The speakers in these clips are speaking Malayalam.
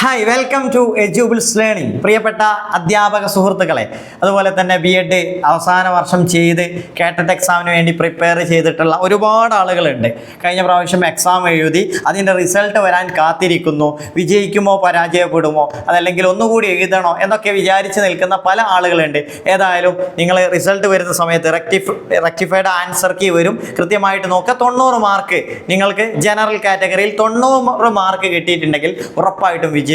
Hi, welcome to Edubles learning. പ്രിയപ്പെട്ട അധ്യാപക സുഹൃത്തുക്കളെ, അതുപോലെ തന്നെ B.Ed അവസാന വർഷം ചെയ്ത് കേട്ടറ്റ് എക്സാമിന് വേണ്ടി പ്രിപ്പയർ ചെയ്തിട്ടുള്ള ഒരുപാട് ആളുകളുണ്ട്. കഴിഞ്ഞ പ്രാവശ്യം എക്സാം എഴുതി അതിൻ്റെ റിസൾട്ട് വരാൻ കാത്തിരിക്കുന്നു. വിജയിക്കുമോ പരാജയപ്പെടുമോ, അതല്ലെങ്കിൽ ഒന്നുകൂടി എഴുതണോ എന്നൊക്കെ വിചാരിച്ച് നിൽക്കുന്ന പല ആളുകളുണ്ട്. ഏതായാലും നിങ്ങൾ റിസൾട്ട് വരുന്ന സമയത്ത് റെക്ടിഫൈഡ് ആൻസർ കീ വരും. കൃത്യമായിട്ട് നോക്കുക. 90 മാർക്ക് നിങ്ങൾക്ക് ജനറൽ കാറ്റഗറിയിൽ 90 മാർക്ക് കിട്ടിയിട്ടുണ്ടെങ്കിൽ ഉറപ്പായിട്ടും വിജയിക്കും.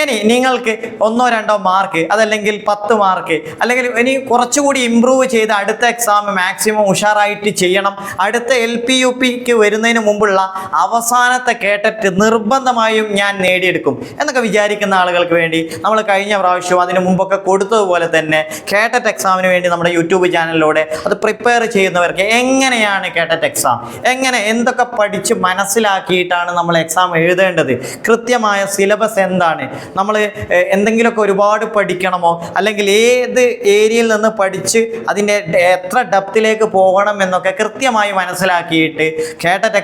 ഇനി നിങ്ങൾക്ക് 1-2 മാർക്ക്, അതല്ലെങ്കിൽ 10 മാർക്ക്, അല്ലെങ്കിൽ ഇനി കുറച്ചുകൂടി ഇമ്പ്രൂവ് ചെയ്ത് അടുത്ത എക്സാം മാക്സിമം ഉഷാറായിട്ട് ചെയ്യണം, അടുത്ത LP-UPക്ക് വരുന്നതിന് മുമ്പുള്ള അവസാനത്തെ കേട്ടറ്റ് നിർബന്ധമായും ഞാൻ നേടിയെടുക്കും എന്നൊക്കെ വിചാരിക്കുന്ന ആളുകൾക്ക് വേണ്ടി നമ്മൾ കഴിഞ്ഞ പ്രാവശ്യവും അതിന് മുമ്പൊക്കെ കൊടുത്തതുപോലെ തന്നെ കേട്ടറ്റ് എക്സാമിന് വേണ്ടി നമ്മുടെ യൂട്യൂബ് ചാനലിലൂടെ അത് പ്രിപ്പയർ ചെയ്യുന്നവർക്ക് എങ്ങനെയാണ് കേട്ടറ്റ് എക്സാം, എന്തൊക്കെ പഠിച്ച് മനസ്സിലാക്കിയിട്ടാണ് നമ്മൾ എക്സാം എഴുതേണ്ടത്, കൃത്യമായ സിലബസ് എന്താണ്, നമ്മൾ എന്തെങ്കിലുമൊക്കെ ഒരുപാട് പഠിക്കണമോ, അല്ലെങ്കിൽ ഏത് ഏരിയയിൽ നിന്ന് പഠിച്ച് അതിൻ്റെ എത്ര ഡെപ്തിലേക്ക് പോകണം എന്നൊക്കെ കൃത്യമായി മനസ്സിലാക്കിയിട്ട് കേട്ടറ്റ്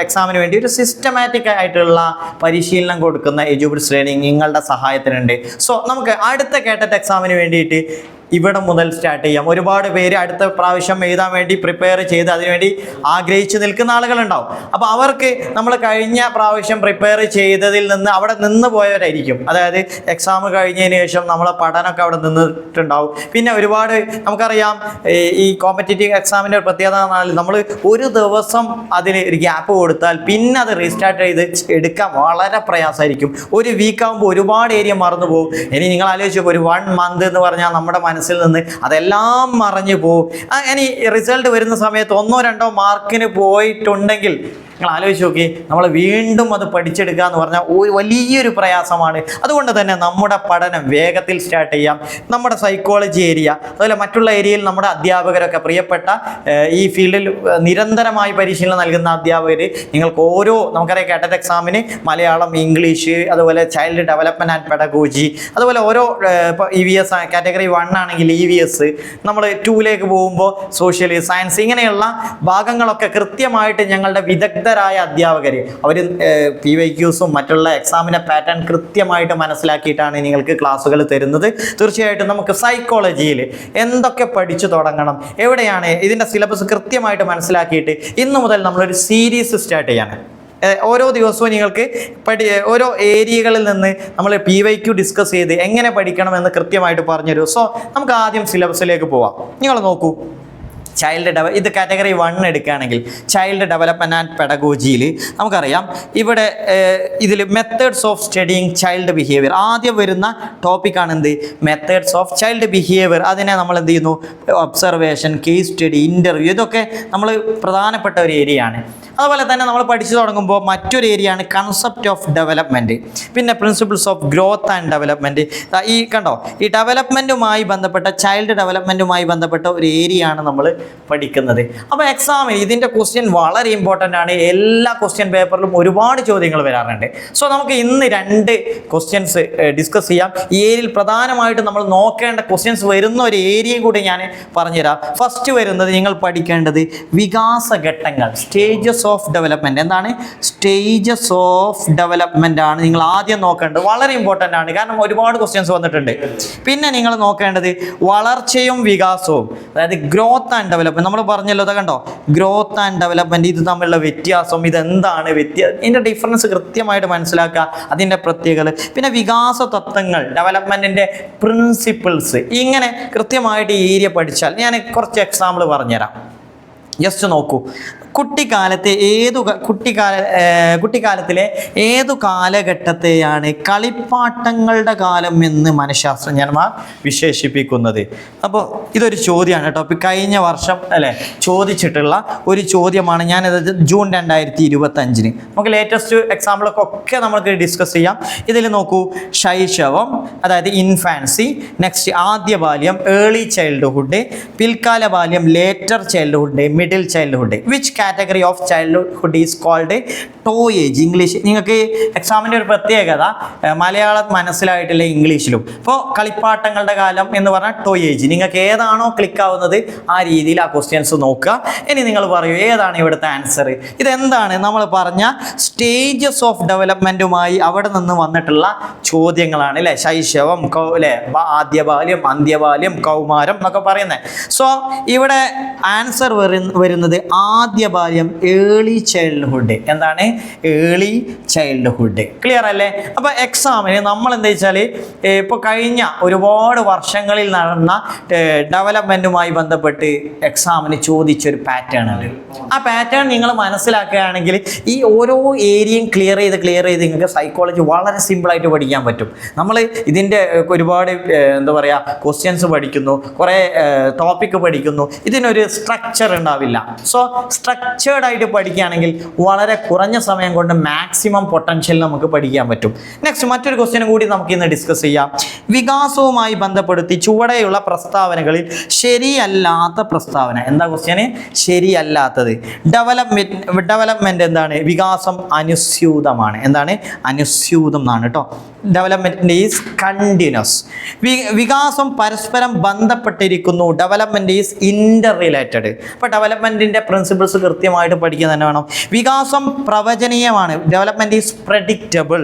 എക്സാമിന് വേണ്ടി ഒരു സിസ്റ്റമാറ്റിക് ആയിട്ടുള്ള പരിശീലനം കൊടുക്കുന്ന എജ്യൂബിൾസ് ലേണിംഗ് നിങ്ങളുടെ സഹായത്തിനുണ്ട്. സോ നമുക്ക് അടുത്ത കേട്ടറ്റ് എക്സാമിന് വേണ്ടിയിട്ട് ഇവിടെ മുതൽ സ്റ്റാർട്ട് ചെയ്യാം. ഒരുപാട് പേര് അടുത്ത പ്രാവശ്യം എഴുതാൻ വേണ്ടി പ്രിപ്പയർ ചെയ്ത് അതിനുവേണ്ടി ആഗ്രഹിച്ച് നിൽക്കുന്ന ആളുകളുണ്ടാവും. അപ്പോൾ അവർക്ക് നമ്മൾ കഴിഞ്ഞ പ്രാവശ്യം പ്രിപ്പയർ ചെയ്തതിൽ നിന്ന് അവിടെ നിന്ന് പോയവരായിരിക്കും. അതായത് എക്സാം കഴിഞ്ഞതിന് ശേഷം നമ്മളെ പഠനമൊക്കെ അവിടെ നിന്നിട്ടുണ്ടാവും. പിന്നെ ഒരുപാട് നമുക്കറിയാം, ഈ കോമ്പറ്റേറ്റീവ് എക്സാമിൻ്റെ പ്രത്യേകത എന്നാൽ നമ്മൾ ഒരു ദിവസം അതിന് ഒരു ഗ്യാപ്പ് കൊടുത്താൽ പിന്നെ അത് റീസ്റ്റാർട്ട് ചെയ്ത് എടുക്കാൻ വളരെ പ്രയാസമായിരിക്കും. ഒരു വീക്കാകുമ്പോൾ ഒരുപാട് ഏരിയ മറന്നു പോകും. ഇനി നിങ്ങൾ ആലോചിച്ച് ഒരു 1 മന്ത് എന്ന് പറഞ്ഞാൽ നമ്മുടെ മനസ്സിൽ നിന്ന് അതെല്ലാം മറഞ്ഞു പോകും. ഇനി റിസൾട്ട് വരുന്ന സമയത്ത് 1-2 മാർക്കിന് പോയിട്ടുണ്ടെങ്കിൽ നിങ്ങൾ ആലോചിച്ച് നോക്കി, നമ്മൾ വീണ്ടും അത് പഠിച്ചെടുക്കുക എന്ന് പറഞ്ഞാൽ വലിയൊരു പ്രയാസമാണ്. അതുകൊണ്ട് തന്നെ നമ്മുടെ പഠനം വേഗത്തിൽ സ്റ്റാർട്ട് ചെയ്യാം. നമ്മുടെ സൈക്കോളജി ഏരിയ, അതുപോലെ മറ്റുള്ള ഏരിയയിൽ നമ്മുടെ അധ്യാപകരൊക്കെ, പ്രിയപ്പെട്ട ഈ ഫീൽഡിൽ നിരന്തരമായി പരിശീലനം നൽകുന്ന അധ്യാപകർ, നിങ്ങൾക്ക് നമുക്കറിയാം കേട്ടറ്റ് എക്സാമിന് മലയാളം, ഇംഗ്ലീഷ്, അതുപോലെ ചൈൽഡ് ഡെവലപ്മെൻറ്റ് ആൻഡ് പെഡഗോജി, അതുപോലെ ഓരോ ഇപ്പോൾ EVS കാറ്റഗറി 1 ആണെങ്കിൽ EVS, നമ്മൾ 2ലേക്ക് പോകുമ്പോൾ സോഷ്യൽ സയൻസ്, ഇങ്ങനെയുള്ള ഭാഗങ്ങളൊക്കെ കൃത്യമായിട്ട് ഞങ്ങളുടെ വിദഗ്ധരായ അധ്യാപകർ അവർ PYQസും മറ്റുള്ള എക്സാമിൻ്റെ പാറ്റേൺ കൃത്യമായിട്ട് മനസ്സിലാക്കിയിട്ടാണ് നിങ്ങൾക്ക് ക്ലാസ്സുകൾ തരുന്നത്. തീർച്ചയായിട്ടും നമുക്ക് സൈക്കോളജിയിൽ എന്തൊക്കെ പഠിച്ചു തുടങ്ങണം, എവിടെയാണ് ഇതിൻ്റെ സിലബസ് കൃത്യമായിട്ട് മനസ്സിലാക്കിയിട്ട് ഇന്നു മുതൽ നമ്മളൊരു സീരീസ് സ്റ്റാർട്ട് ചെയ്യാണ്. ഓരോ ദിവസവും നിങ്ങൾക്ക് ഓരോ ഏരിയകളിൽ നിന്ന് നമ്മൾ PYQ ഡിസ്കസ് ചെയ്ത് എങ്ങനെ പഠിക്കണമെന്ന് കൃത്യമായിട്ട് പറഞ്ഞുതരും. സോ നമുക്ക് ആദ്യം സിലബസിലേക്ക് പോവാം. നിങ്ങൾ നോക്കൂ, ഇത് കാറ്റഗറി 1 എടുക്കുകയാണെങ്കിൽ ചൈൽഡ് ഡെവലപ്മെൻറ്റ് ആൻഡ് പെഡഗോജിയിൽ നമുക്കറിയാം, ഇവിടെ ഇതിൽ methods of studying child behaviour ആദ്യം വരുന്ന ടോപ്പിക്കാണ്. എന്ത്? Methods of child behaviour. അതിനെ നമ്മൾ എന്ത് ചെയ്യുന്നു? ഒബ്സർവേഷൻ, കേസ് സ്റ്റഡി, ഇൻ്റർവ്യൂ, ഇതൊക്കെ നമ്മൾ പ്രധാനപ്പെട്ട ഒരു ഏരിയയാണ്. അതുപോലെ തന്നെ നമ്മൾ പഠിച്ചു തുടങ്ങുമ്പോൾ മറ്റൊരു ഏരിയയാണ് കൺസെപ്റ്റ് ഓഫ് ഡെവലപ്മെൻറ്റ്, പിന്നെ principles of growth and development. ഈ കണ്ടോ, ഈ ഡെവലപ്മെൻറ്റുമായി ബന്ധപ്പെട്ട, ചൈൽഡ് ഡെവലപ്മെൻറ്റുമായി ബന്ധപ്പെട്ട ഒരു ഏരിയയാണ് നമ്മൾ പഠിക്കുന്നത്. അപ്പോൾ എക്സാമിന് ഇതിൻ്റെ ക്വസ്റ്റ്യൻ വളരെ ഇമ്പോർട്ടൻ്റ് ആണ്. എല്ലാ ക്വസ്റ്റ്യൻ പേപ്പറിലും ഒരുപാട് ചോദ്യങ്ങൾ വരാറുണ്ട്. സോ നമുക്ക് ഇന്ന് 2 ക്വസ്റ്റ്യൻസ് ഡിസ്കസ് ചെയ്യാം. ഈ ഏരിയയിൽ പ്രധാനമായിട്ട് നമ്മൾ നോക്കേണ്ട ക്വസ്റ്റ്യൻസ് വരുന്ന ഒരു ഏരിയയും കൂടി ഞാൻ പറഞ്ഞുതരാം. ഫസ്റ്റ് വരുന്നത് നിങ്ങൾ പഠിക്കേണ്ടത് വികാസഘട്ടങ്ങൾ, സ്റ്റേജസ് ഓഫ് ഡെവലപ്മെൻറ്റ്. എന്താണ്? സ്റ്റേജസ് ഓഫ് ഡെവലപ്മെൻ്റ് ആണ് നിങ്ങൾ ആദ്യം നോക്കേണ്ടത്. വളരെ ഇമ്പോർട്ടൻ്റ് ആണ്, കാരണം ഒരുപാട് ക്വസ്റ്റ്യൻസ് വന്നിട്ടുണ്ട്. പിന്നെ നിങ്ങൾ നോക്കേണ്ടത് വളർച്ചയും വികാസവും, അതായത് ഗ്രോത്ത് ആൻഡ് ഡെവലപ്മെൻറ്റ്. നമ്മൾ പറഞ്ഞല്ലോ, അത് കണ്ടോ, ഗ്രോത്ത് ആൻഡ് ഡെവലപ്മെൻറ്റ്, ഇത് തമ്മിലുള്ള വ്യത്യാസം, ഇതെന്താണ് ഇതിൻ്റെ ഡിഫറൻസ് കൃത്യമായിട്ട് മനസ്സിലാക്കുക, അതിൻ്റെ പ്രത്യേകത. പിന്നെ വികാസ തത്വങ്ങൾ, ഡെവലപ്മെൻറ്റിൻ്റെ പ്രിൻസിപ്പിൾസ്, ഇങ്ങനെ കൃത്യമായിട്ട് ഈ ഏരിയ പഠിച്ചാൽ ഞാൻ കുറച്ച് എക്സാമ്പിൾ പറഞ്ഞുതരാം. ജസ്റ്റ് നോക്കൂ, കുട്ടിക്കാലത്തിലെ ഏതു കാലഘട്ടത്തെയാണ് കളിപ്പാട്ടങ്ങളുടെ കാലം എന്ന് മനഃശാസ്ത്രജ്ഞന്മാർ വിശേഷിപ്പിക്കുന്നത്? അപ്പോൾ ഇതൊരു ചോദ്യമാണ് കേട്ടോ. അപ്പോൾ കഴിഞ്ഞ വർഷം ചോദിച്ചിട്ടുള്ള ഒരു ചോദ്യമാണ്. ഞാനത് ജൂൺ 2025 നമുക്ക് ലേറ്റസ്റ്റ് എക്സാമ്പിളൊക്കെ നമുക്ക് ഡിസ്കസ് ചെയ്യാം. ഇതിൽ നോക്കൂ, ശൈശവം, അതായത് ഇൻഫാൻസി, നെക്സ്റ്റ് ആദ്യ ബാല്യം, ഏർലി ചൈൽഡ്ഹുഡ്, പിൽക്കാല ബാല്യം, later childhood, middle childhood. Which category of childhood is called toy age. English നിങ്ങൾക്ക് എക്സാമിൻ്റെ ഒരു പ്രത്യേകത മലയാളം മനസ്സിലായിട്ടില്ല ഇംഗ്ലീഷിലും. അപ്പോൾ കളിപ്പാട്ടങ്ങളുടെ കാലം എന്ന് പറഞ്ഞാൽ ടോയേജ്. നിങ്ങൾക്ക് ഏതാണോ ക്ലിക്ക് ആവുന്നത് ആ രീതിയിൽ ആ ക്വസ്റ്റ്യൻസ് നോക്കുക. ഇനി നിങ്ങൾ പറയൂ ഏതാണ് ഇവിടുത്തെ ആൻസർ? ഇതെന്താണ് നമ്മൾ പറഞ്ഞ സ്റ്റേജസ് ഓഫ് ഡെവലപ്മെൻറ്റുമായി അവിടെ നിന്ന് വന്നിട്ടുള്ള ചോദ്യങ്ങളാണ് അല്ലേ. ശൈശവം, അല്ലേ, ആദ്യ ബാല്യം, അന്ത്യബാല്യം, കൗമാരം എന്നൊക്കെ പറയുന്നത്. സോ ഇവിടെ ആൻസർ വരുന്നത് ആദ്യ ബാല്യം, ഏർലി ചൈൽഡ്ഹുഡ്. എന്താണ് ഏർലി ചൈൽഡ്ഹുഡ്? ക്ലിയർ അല്ലേ? അപ്പോൾ എക്സാമിന് നമ്മൾ എന്താ വെച്ചാൽ ഇപ്പോൾ കഴിഞ്ഞ ഒരുപാട് വർഷങ്ങളിൽ നടന്ന ഡെവലപ്മെൻറ്റുമായി ബന്ധപ്പെട്ട് എക്സാമിന് ചോദിച്ചൊരു പാറ്റേൺ ഉണ്ട്. ആ പാറ്റേൺ നിങ്ങൾ മനസ്സിലാക്കുകയാണെങ്കിൽ ഈ ഓരോ ഏരിയയും ക്ലിയർ ചെയ്ത് നിങ്ങൾക്ക് സൈക്കോളജി വളരെ സിമ്പിളായിട്ട് പഠിക്കാൻ പറ്റും. നമ്മൾ ഇതിൻ്റെ ഒരുപാട് എന്താ പറയുക ക്വസ്റ്റ്യൻസ് പഠിക്കുന്നു, കുറേ ടോപ്പിക്ക് പഠിക്കുന്നു, ഇതിനൊരു സ്ട്രക്ചർ ഉണ്ടാവില്ല. സോ സ്ട്രക്ചേർഡ് ആയിട്ട് പഠിക്കുകയാണെങ്കിൽ വളരെ കുറഞ്ഞ സമയം കൊണ്ട് മാക്സിമം പൊട്ടൻഷ്യൽ നമുക്ക് പഠിക്കാൻ പറ്റും. നെക്സ്റ്റ് മറ്റൊരു ക്വസ്റ്റ്യനും കൂടി നമുക്ക് ഇന്ന് ഡിസ്കസ് ചെയ്യാം. വികാസവുമായി ബന്ധപ്പെടുത്തി ചുവടെയുള്ള പ്രസ്താവനകളിൽ ശരിയല്ലാത്ത പ്രസ്താവന. എന്താ ക്വസ്റ്റ്യന്? ശരിയല്ലാത്തത്. ഡെവലപ്മെന്റ് എന്താണ്? വികാസം അനുസ്യൂതമാണ്. എന്താണ്? അനുസ്യൂതം എന്നാണ് കേട്ടോ. Development is continuous. വികാസം പരസ്പരം ബന്ധപ്പെട്ടിരിക്കുന്നു. Development is Inter related. അപ്പോൾ ഡെവലപ്മെന്റിന്റെ പ്രിൻസിപ്പിൾസ് കൃത്യമായിട്ട് പഠിക്കുക തന്നെ വേണം. വികാസം പ്രവചനീയമാണ്. Development is predictable.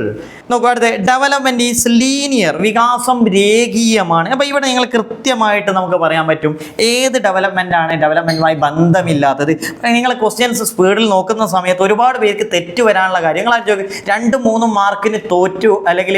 നോക്കുക അടുത്ത്, ഡെവലപ്മെന്റ് ഈസ് ലീനിയർ. വികാസം രേഖീയമാണ്. അപ്പോൾ ഇവിടെ നിങ്ങൾ കൃത്യമായിട്ട് നമുക്ക് പറയാൻ പറ്റും ഏത് ഡെവലപ്മെന്റ് ആണ് ഡെവലപ്മെന്റുമായി ബന്ധമില്ലാത്തത്. നിങ്ങൾ ക്വസ്റ്റ്യൻസ് സ്പീഡിൽ നോക്കുന്ന സമയത്ത് ഒരുപാട് പേർക്ക് തെറ്റ് വരാനുള്ള കാര്യങ്ങൾ 2-3 മാർക്കിന് തോറ്റു അല്ലെങ്കിൽ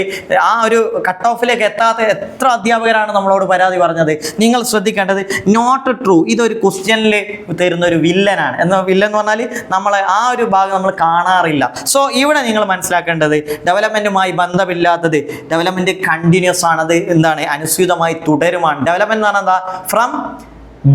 ആ ഒരു കട്ട് ഓഫിലേക്ക് എത്താത്ത എത്ര അധ്യാപകരാണ് നമ്മളോട് പരാതി പറഞ്ഞത്. നിങ്ങൾ ശ്രദ്ധിക്കേണ്ടത് നോട്ട് ട്രൂ. ഇതൊരു ക്വസ്റ്റ്യനിൽ തരുന്ന ഒരു വില്ലനാണ്. വില്ലൻ എന്ന് പറഞ്ഞാൽ നമ്മളെ ആ ഒരു ഭാഗം നമ്മൾ കാണാറില്ല. സോ ഇവിടെ നിങ്ങൾ മനസ്സിലാക്കേണ്ടത് ഡെവലപ്മെന്റുമായി ബന്ധമില്ലാത്തത്. ഡെവലപ്മെന്റ് കണ്ടിന്യൂസ് ആണ്. അത് എന്താണ്? അനുസ്യൂതമായി തുടരുമാണ്. ഡെവലപ്മെന്റ് എന്ന് പറഞ്ഞാൽ എന്താ? ഫ്രം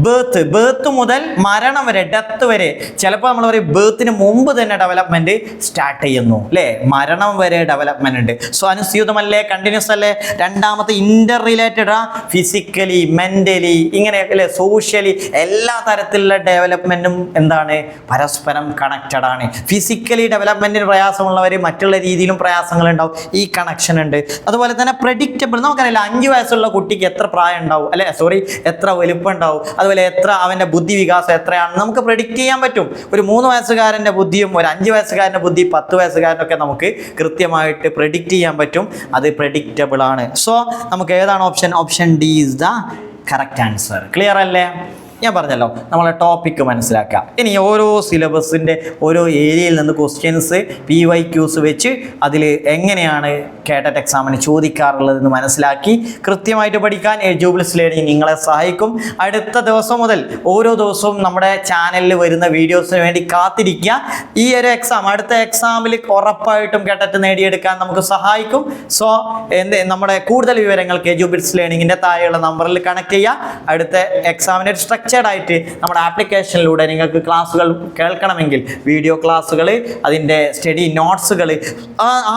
ബേർത്ത് മുതൽ മരണം വരെ, ഡെത്ത് വരെ. ചിലപ്പോൾ നമ്മൾ പറയും ബേർത്തിന് മുമ്പ് തന്നെ ഡെവലപ്മെന്റ് സ്റ്റാർട്ട് ചെയ്യുന്നു അല്ലേ. മരണം വരെ ഡെവലപ്മെന്റ് ഉണ്ട്. സോ അനുസ്യൂതമല്ലേ, കണ്ടിന്യൂസ് അല്ലേ. രണ്ടാമത്തെ ഇന്റർ റിലേറ്റഡ് ആ, ഫിസിക്കലി, മെന്റലി, ഇങ്ങനെയൊക്കെ അല്ലേ, സോഷ്യലി, എല്ലാ തരത്തിലുള്ള ഡെവലപ്മെന്റും എന്താണ്? പരസ്പരം കണക്റ്റഡ് ആണ്. ഫിസിക്കലി ഡെവലപ്മെന്റിന് പ്രയാസമുള്ളവർ മറ്റുള്ള രീതിയിലും പ്രയാസങ്ങളുണ്ടാവും. ഈ കണക്ഷൻ ഉണ്ട്. അതുപോലെ തന്നെ പ്രഡിക്റ്റബിൾ. നമുക്കറിയില്ല 5 വയസ്സുള്ള കുട്ടിക്ക് എത്ര പ്രായം ഉണ്ടാവും അല്ലെ, എത്ര വലുപ്പം ഉണ്ടാവും, അതുപോലെ എത്ര അവൻ്റെ ബുദ്ധി വികാസം എത്രയാണെന്ന് നമുക്ക് പ്രെഡിക്റ്റ് ചെയ്യാൻ പറ്റും. ഒരു 3 വയസ്സുകാരൻ്റെ ബുദ്ധിയും ഒരു 5 വയസ്സുകാരൻ്റെ ബുദ്ധി 10 വയസ്സുകാരനൊക്കെ നമുക്ക് കൃത്യമായിട്ട് പ്രെഡിക്റ്റ് ചെയ്യാൻ പറ്റും. അത് പ്രെഡിക്റ്റബിൾ ആണ്. സോ നമുക്ക് ഏതാണ് option? Option D is the correct answer. Clear അല്ലേ? ഞാൻ പറഞ്ഞല്ലോ നമ്മളെ ടോപ്പിക്ക് മനസ്സിലാക്കാം. ഇനി ഓരോ സിലബസിൻ്റെ ഓരോ ഏരിയയിൽ നിന്ന് ക്വസ്റ്റ്യൻസ് PYQs വെച്ച് അതിൽ എങ്ങനെയാണ് കേട്ടറ്റ് എക്സാമിന് ചോദിക്കാറുള്ളതെന്ന് മനസ്സിലാക്കി കൃത്യമായിട്ട് പഠിക്കാൻ എഡ്യൂബിൾസ് ലേണിംഗ് നിങ്ങളെ സഹായിക്കും. അടുത്ത ദിവസം മുതൽ ഓരോ ദിവസവും നമ്മുടെ ചാനലിൽ വരുന്ന വീഡിയോസിന് വേണ്ടി കാത്തിരിക്കുക. ഈ ഒരു അടുത്ത എക്സാമിൽ ഉറപ്പായിട്ടും കേട്ടറ്റ് നേടിയെടുക്കാൻ നമുക്ക് സഹായിക്കും. സോ നമ്മുടെ കൂടുതൽ വിവരങ്ങൾക്ക് എഡ്യൂബിൾസ് ലേണിങ്ങിൻ്റെ താഴെയുള്ള നമ്പറിൽ കണക്ട് ചെയ്യുക. അടുത്ത എക്സാമിന് ആയിട്ട് നമ്മുടെ ആപ്ലിക്കേഷനിലൂടെ നിങ്ങൾക്ക് ക്ലാസ്സുകൾ കേൾക്കണമെങ്കിൽ വീഡിയോ ക്ലാസ്സുകൾ, അതിൻ്റെ സ്റ്റഡി നോട്ട്സുകൾ,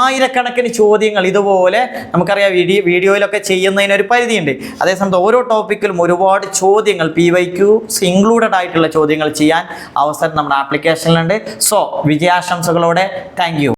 ആയിരക്കണക്കിന് ചോദ്യങ്ങൾ ഇതുപോലെ നമുക്കറിയാം വീഡിയോയിലൊക്കെ ചെയ്യുന്നതിനൊരു പരിധിയുണ്ട്. അതേസമയത്ത് ഓരോ ടോപ്പിക്കിലും ഒരുപാട് ചോദ്യങ്ങൾ PYQs ഇൻക്ലൂഡഡ് ആയിട്ടുള്ള ചോദ്യങ്ങൾ ചെയ്യാൻ അവസരം നമ്മുടെ ആപ്ലിക്കേഷനിലുണ്ട്. സോ വിജയാശംസകളോടെ താങ്ക് യു.